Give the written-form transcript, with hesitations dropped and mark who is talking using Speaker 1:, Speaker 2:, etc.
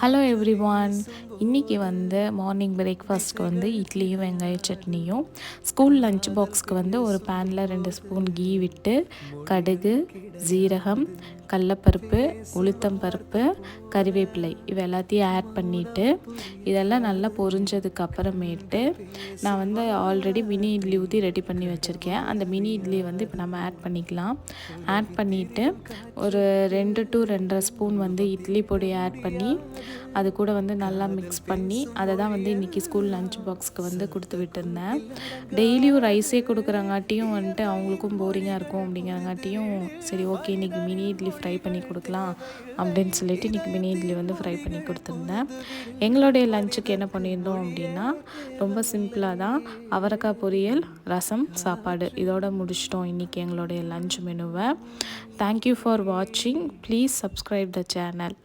Speaker 1: Hello everyone. இன்றைக்கி வந்து morning பிரேக்ஃபாஸ்ட்க்கு வந்து இட்லியும் வெங்காய சட்னியும், ஸ்கூல் லஞ்ச் பாக்ஸ்க்கு வந்து ஒரு பேனில் 2 ஸ்பூன் கீ விட்டு கடுகு, ஜீரகம், கடலப்பருப்பு, உளுத்தம்பருப்பு, கறிவேப்பிலை இவை எல்லாத்தையும் ஆட் பண்ணிவிட்டு இதெல்லாம் நல்லா பொரிஞ்சதுக்கு அப்புறமேட்டு நான் வந்து ஆல்ரெடி மினி இட்லி ஊற்றி ரெடி பண்ணி வச்சுருக்கேன். அந்த மினி இட்லி வந்து இப்போ நம்ம ஆட் பண்ணிக்கலாம். ஆட் பண்ணிவிட்டு ஒரு 2 to 2.5 ஸ்பூன் வந்து இட்லி பொடி ஆட் பண்ணி அது கூட வந்து நல்லா மிக்ஸ் பண்ணி அதை தான் வந்து இன்றைக்கி ஸ்கூல் லஞ்ச் பாக்ஸ்க்கு வந்து கொடுத்து விட்டுருந்தேன். டெய்லியும் ரைஸே கொடுக்குறங்காட்டியும் வந்துட்டு அவங்களுக்கும் போரிங்காக இருக்கும் அப்படிங்கிறங்காட்டியும் சரி ஓகே இன்றைக்கி மினி இட்லி ஃப்ரை பண்ணி கொடுக்கலாம் அப்படின்னு சொல்லிட்டு இன்றைக்கி மினி இட்லி வந்து ஃப்ரை பண்ணி கொடுத்துருந்தேன். எங்களுடைய லஞ்சுக்கு என்ன பண்ணியிருந்தோம் அப்படின்னா ரொம்ப சிம்பிளாக தான் அவரைக்காய் பொரியல், ரசம், சாப்பாடு இதோட முடிச்சிட்டோம் இன்றைக்கி எங்களுடைய லஞ்ச் மெனுவை. தேங்க்யூ ஃபார் வாட்சிங். Please subscribe the channel.